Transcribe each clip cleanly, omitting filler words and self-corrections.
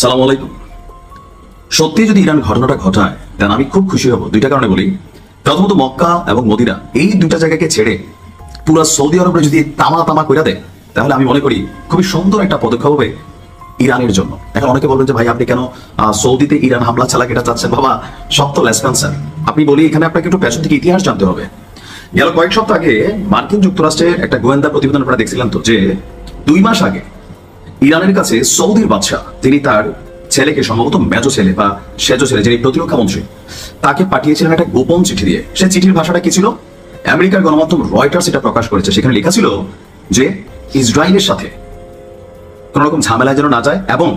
সালাম আলাইকুম। সত্যি যদি ইরান ঘটনাটা ঘটায় দেন আমি খুব খুশি হব দুইটা কারণে বলি। প্রথমত মক্কা এবং মদিনা এই দুইটা জায়গাকে ছেড়ে পুরো সৌদি আরবে যদি তামা তামা করে দেয় তাহলে আমি মনে করি খুবই সুন্দর একটা পদক্ষেপ হবে ইরানের জন্য। এখন অনেকে বলবেন যে ভাই আপনি কেন সৌদিতে ইরান হামলা চালাক এটা চাচ্ছেন? বাবা সব তো লেসপেন্সার। আপনি বলি এখানে আপনাকে একটু পেছন থেকে ইতিহাস জানতে হবে। গেল কয়েক সপ্তাহ আগে মার্কিন যুক্তরাষ্ট্রের একটা গোয়েন্দা প্রতিবেদন আপনারা দেখছিলেন তো, যে 2 মাস আগে ইরানের কাছে সৌদির বাদশা তিনি তার ছেলেকে, সম্ভবত মেজো ছেলে বা সেজো ছেলে যিনি প্রতিরক্ষা মন্ত্রী, তাকে পাঠিয়েছিলেন একটা গোপন চিঠি দিয়ে। সে চিঠির ভাষাটা কি ছিল? আমেরিকার গণমাধ্যম রয়টার্স এটা প্রকাশ করেছে। সেখানে লেখা ছিল যে ইসরায়েলের সাথে কোন রকম ঝামেলায় যেন না যায় এবং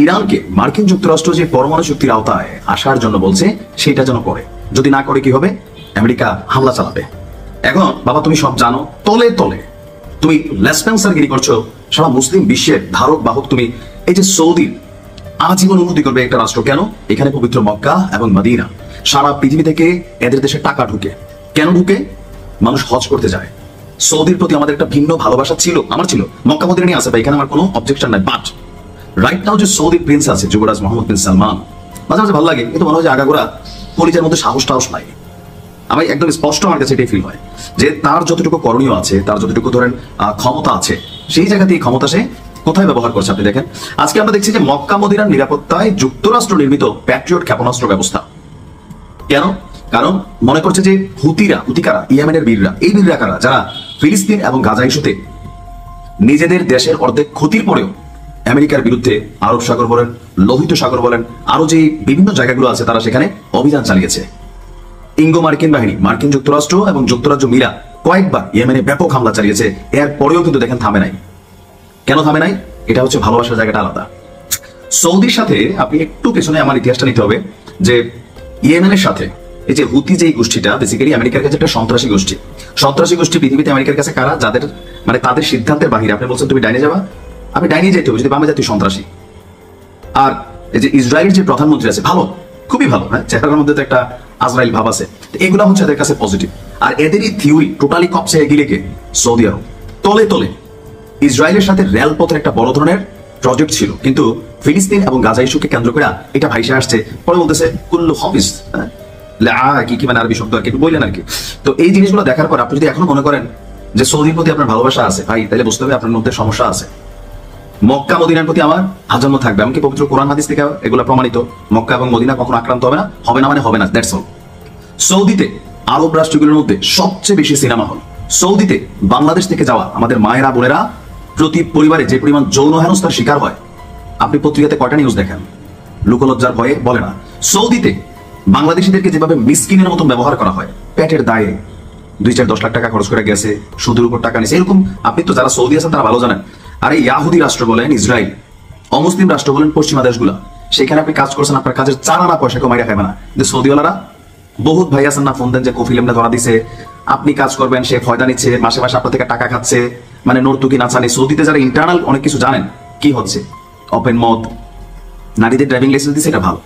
ইরানকে মার্কিন যুক্তরাষ্ট্র যে পরমাণু চুক্তির আওতায় আসার জন্য বলছে সেটা যেন করে। যদি না করে কি হবে? আমেরিকা হামলা চালাবে। এখন বাবা তুমি সব জানো, তলে তলে তুমি লেসপেন্সারগিরি করছো। সারা মুসলিম বিশ্বের ধারক বাহক তুমি। এই যে সৌদি আজীবন উন্নতি করবে একটা রাষ্ট্র, কেন? এখানে পবিত্র মক্কা এবং মদিনা। সারা পৃথিবী থেকে এদের দেশে টাকা ঢুকে। কেন ঢুকে? মানুষ হজ করতে যায়। সৌদির প্রতি আমাদের একটা ভিন্ন ভালোবাসা ছিল, আমার ছিল। মক্কা মদিনা নিয়ে আসে ভাই, এখানে আমার কোনো অবজেকশন নাই। বাট রাইট নাও যে সৌদি প্রিন্স আছে যুবরাজ মোহাম্মদ বিন সালমান, মাঝে মাঝে ভালো লাগে, কিন্তু মনে হয় যে আগাগোড়া কলিজার মধ্যে সাহস টাহস নাই। আমি একদম স্পষ্ট আমার কাছে এটাই ফিল হয় যে তার যতটুকু করণীয় আছে, তার যতটুকু ধরেন ক্ষমতা আছে, সেই জায়গাতেই ক্ষমতা সে কোথায় ব্যবহার করছে আপনি দেখেন। আজকে আমরা দেখছি যে মক্কা মদিনার নিরাপত্তায় যুক্তরাষ্ট্র নির্মিত প্যাট্রিয়ট ক্ষেপণাস্ত্র ব্যবস্থা। কেন? কারণ মনে করছে যে হুতিকারা, ইয়েমেনের বীররা, এই বীররা কারা? যারা ফিলিস্তিন এবং গাজা ইস্যুতে নিজেদের দেশের অর্ধেক ক্ষতির পরেও আমেরিকার বিরুদ্ধে আরব সাগর বলেন, লোহিত সাগর বলেন, আরো যে বিভিন্ন জায়গাগুলো আছে তারা সেখানে অভিযান চালিয়েছে। ইঙ্গো মার্কিন বাহিনী, মার্কিন যুক্তরাষ্ট্র এবং যুক্তরাজ্য মিলা কয়েকবার ইয়েমেনে ব্যাপক হামলা চালিয়েছে। এর পরেও কিন্তু দেখেন থামে নাই। কেন থামে নাই? এটা হচ্ছে ভালোবাসার জায়গাটা আলাদা। সৌদির সাথে আপনি একটু পেছনে আমার ইতিহাসটা নিতে হবে যে ইয়েমেনের সাথে এই যে হুতি যে গোষ্ঠীটা বেসিক্যালি আমেরিকার কাছে একটা সন্ত্রাসী গোষ্ঠী। সন্ত্রাসী গোষ্ঠী পৃথিবীতে আমেরিকার কাছে কারা? যাদের মানে তাদের সিদ্ধান্তের বাহিরে। আপনি বলছেন তুমি ডাইনে যাবা, আমি ডাইনে যাইতে হবে যদি বামে জাতীয় সন্ত্রাসী। আর এই যে ইসরায়েলের যে প্রধানমন্ত্রী আছে, ভালো, খুবই ভালো, হ্যাঁ, চেহারার মধ্যে তো একটা আজরাইল ভাব আছে। এগুলা হচ্ছে এদের কাছে পজিটিভ। আর এদেরই থিওরি টোটালি কপসে এগিয়ে কে? সৌদি আরব। তলে তলে ইসরায়েলের সাথে রেলপথের একটা বড় ধরনের প্রজেক্ট ছিল, কিন্তু ফিলিস্তিন এবং গাজা ইস্যুকে কেন্দ্র করে এটা ভাইসে আসছে। পরে বলতেছে কুল্লু হফিজ, কি মানে আরবি শব্দ আর কি বললেন আর কি। তো এই জিনিসগুলো দেখার পর আপনি যদি এখনো মনে করেন যে সৌদির প্রতি আপনার ভালোবাসা আছে, ভাই তাহলে বুঝতে হবে আপনার মধ্যে সমস্যা আছে। মক্কা মদিনার প্রতি আমার আজন্ম থাকবে, এমনকি পবিত্র কোরআন হাদিস থেকে এগুলো প্রমাণিত। মক্কা এবং মদিনা কখনো আক্রান্ত হবে না, হবে না মানে হবে না, দ্যাটস অল। সৌদিতে আরব রাষ্ট্রগুলোর মধ্যে সবচেয়ে বেশি সিনেমা হল। সৌদিতে বাংলাদেশ থেকে যাওয়া আমাদের মায়েরা বোনেরা প্রতি পরিবারে যে পরিমাণ যৌন হেনস্থার শিকার হয়, আপনি পত্রিকাতে কয়টা নিউজ দেখেন? লোকলজ্জার ভয়ে বলে না। সৌদিতে বাংলাদেশিদেরকে যেভাবে মিসকিনের মতন ব্যবহার করা হয়, পেটের দায়ে 2-4-10 লাখ টাকা খরচ করে গেছে, সুদের উপর টাকা নিয়েছে, এরকম আপনি তো যারা সৌদি আছেন তারা ভালো জানেন। আরে ইয়াহুদি রাষ্ট্র বলেন, ইসরায়েল, অমুসলিম রাষ্ট্র বলেন, পশ্চিমা দেশগুলা, সেখানে আপনি কাজ করছেন, আপনার কাজের চারা পয়সা কমাইরা খাবে না। কিন্তু সৌদিওয়ালারা বহুত ভাই আছেন না, ফোন দেন যে কফিল এমনি ধরা দিছে, আপনি কাজ করবেন, সে ফয়দা নিচ্ছে, মাসে মাসে আপনার থেকে টাকা খাচ্ছে, মানে নর্তুকি নাচানি। সৌদিতে যারা ইন্টারনাল অনেক কিছু জানেন কি হচ্ছে, ওপেন মদ, নারীদের ড্রাইভিং লাইসেন্স দিচ্ছে, এটা ভালো।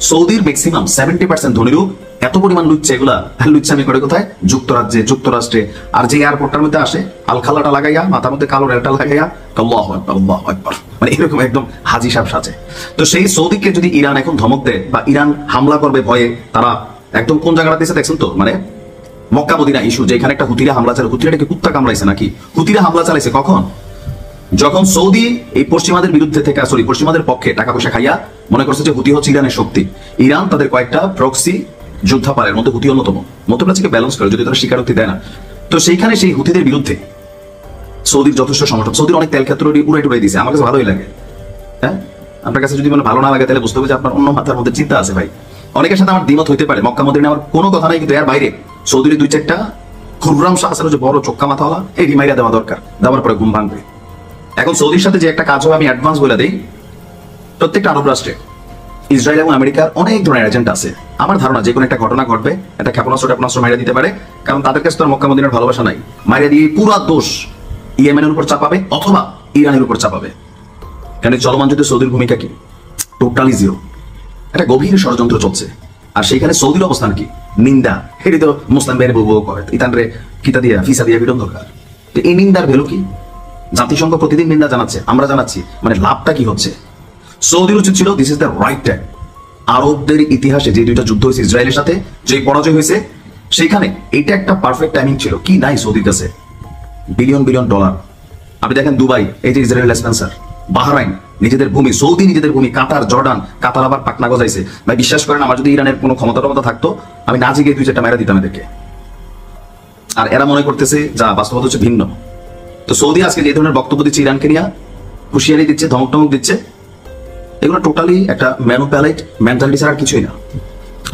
সৌদির ম্যাক্সিমাম 70% ধনীরও এত পরিমাণ লুচ্ছে, এগুলা লুচ্ছামি করে কোথায়? যুক্তরাজ্যে, যুক্তরাষ্ট্রে। আর যে এয়ারপোর্টটার মধ্যে আসে আলখালাটা লাগাইয়া, মাথার মধ্যে কালো রেলটা লাগাইয়া, আল্লাহু আকবার আল্লাহু আকবার, মানে এরকম একদম হাজি সাহেব সাজে। তো সেই সৌদিকে যদি ইরান এখন ধমক দেয় বা ইরান হামলা করবে ভয়ে, তারা একদম কোন জায়গাটা দিয়েছে দেখছেন তো? মানে মক্কা মদিনা ইস্যু, যেখানে একটা হুতিরা হামলা চালায়। হুতিরাটাকে কুত্তা কামড়াইছে নাকি? হুতিরা হামলা চালাইছে কখন? যখন সৌদি এই পশ্চিমাদের বিরুদ্ধে থেকে পশ্চিমাদের পক্ষে টাকা পয়সা খাইয়া মনে করছে যে হুতি হচ্ছে ইরানের শক্তি। ইরান তাদের কয়েকটা প্রক্সি যোদ্ধাপালের মধ্যে হুতি অন্যতম, মধ্যপ্রাচ্যকে ব্যালেন্স করে যদি তারা স্বীকারোক্তি দেয় না। তো সেইখানে সেই হুতিদের বিরুদ্ধে সৌদির যথেষ্ট সমর্থন। সৌদির অনেক তেল ক্ষেত্র উড়াই টুড়াই দিয়েছে। আমার কাছে ভালোই লাগে। হ্যাঁ, আপনার কাছে যদি মানে ভালো না লাগে তাহলে বুঝতে হবে যে আপনার অন্য মাথার মধ্যে চিন্তা আছে ভাই। অনেকের সাথে আমার দ্বিমত হইতে পারে, মক্কা মদিনা আমার কোনো কথা নাই, কিন্তু এর বাইরে সৌদির 2-4টা খুররাম শাহ আছে যে বড় চোক্কা মাথাওয়ালা, এই রিমাইরা দেওয়া দরকার, দেওয়ার পরে ঘুম ভাঙবে। এখন সৌদির সাথে যে একটা কাজ হবে আমি অ্যাডভান্স বলে দিই, প্রত্যেকটা আরব রাষ্ট্রে ইসরায়েল এবং আমেরিকার অনেক ধরনের এজেন্ট আছে। আমার ধারণা যে কোনো একটা ঘটনা ঘটবে, একটা ক্ষেপণাস্ত্র মাইরা দিতে পারে, কারণ তাদের কাছে তো মক্কা মদিনার ভালোবাসা নাই। মাইরা দিয়ে পুরো দোষ ইয়েমেনের উপর চাপাবে অথবা ইরানের উপর চাপাবে। কারণ চলমান যুদ্ধে সৌদির ভূমিকা কি? Totally zero. একটা গভীর ষড়যন্ত্র চলছে। আর সেইখানে সৌদির অবস্থান কি? নিন্দা। হেঁটে তো মুসলিম বের বউ করে ইতানরে কিতা দিয়া ফিসা দিয়া বিটন দরকার। তো এই নিন্দার ভ্যালু কি? জাতিসংঘ প্রতিদিন নিন্দা জানাচ্ছে, আমরা জানাচ্ছি, মানে লাভটা কি হচ্ছে? সৌদির উচিত ছিল this is the right time. আরবদের ইতিহাসে যে দুইটা যুদ্ধ হয়েছে ইসরায়েলের সাথে, যে পরাজয় হয়েছে, সেখানে এটা একটা পারফেক্ট টাইমিং ছিল। কি নাই সৌদির কাছে? Billion billion dollar. আপনি দেখেন দুবাই, এই যে ইসরায়েল স্পেন্সার, বাহরাইন নিজেদের ভূমি, সৌদি নিজেদের ভূমি, কাতার, জর্ডান, কাতার আবার পাকনা গজাইছে। ভাই বিশ্বাস করেন, আমার যদি ইরানের কোনো ক্ষমতা থাকতো, আমি না জেগে 2-4টা মেরা দিতাম এদেরকে। আর এরা মনে করতেছে যা বাস্তবতা হচ্ছে ভিন্ন। তো সৌদি আজকে যে ধরনের বক্তব্য দিচ্ছে ইরানকে নিয়ে, হুঁশিয়ারি দিচ্ছে, ধমক টমক দিচ্ছে, এগুলো টোটালি একটা ম্যানুপ্যালেট মেন্টালিটি ছাড়া আর কিছুই না।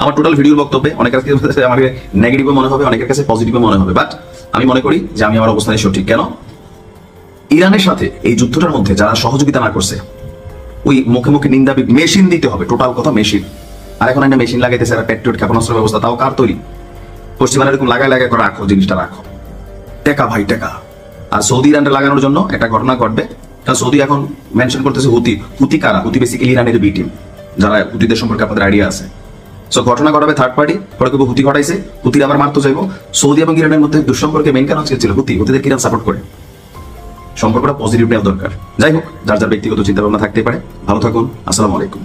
আমার টোটাল ভিডিওর বক্তব্যে অনেকের কাছে আমাকে নেগেটিভও মনে হবে, অনেকের কাছে পজিটিভও মনে হবে, বাট আমি মনে করি যে আমি আমার অবস্থানে সঠিক। কেন? ইরানের সাথে এই যুদ্ধটার মধ্যে যারা সহযোগিতা না করছে, ওই মুখে মুখে নিন্দা মেশিন দিতে হবে, টোটাল কথা মেশিন। আর এখন একটা মেশিন লাগাইতেছে, আর পেট্রোল ক্ষেপণাস্ত্র ব্যবস্থা, তাও কার তৈরি? পশ্চিমারা এরকম লাগাই করে রাখো, জিনিসটা রাখো, টেকা ভাই টেকা। আর সৌদি ইরানটা লাগানোর জন্য একটা ঘটনা ঘটবে, কারণ সৌদি এখন মেনশন করতেছে হুতি কারা? হুতি বেসিক্যালি ইরানের বি টিম, যারা হুতিদের সম্পর্কে আপনাদের আইডিয়া আছে। সো ঘটনা ঘটাবে থার্ড পার্টি, পরে কেউ হুতি ঘটাইছে, হুতির আবার মারতে যাইব। সৌদি এবং ইরানের মধ্যে দুঃসম্পর্কে মেইন কারণ ছিল হুতিদের ইরান সাপোর্ট করে। সম্পর্কটা পজিটিভ নেওয়া দরকার। যাই হোক, যার যার ব্যক্তিগত চিন্তা ভাবনা থাকতে পারে। ভালো থাকুন, আসসালামু আলাইকুম।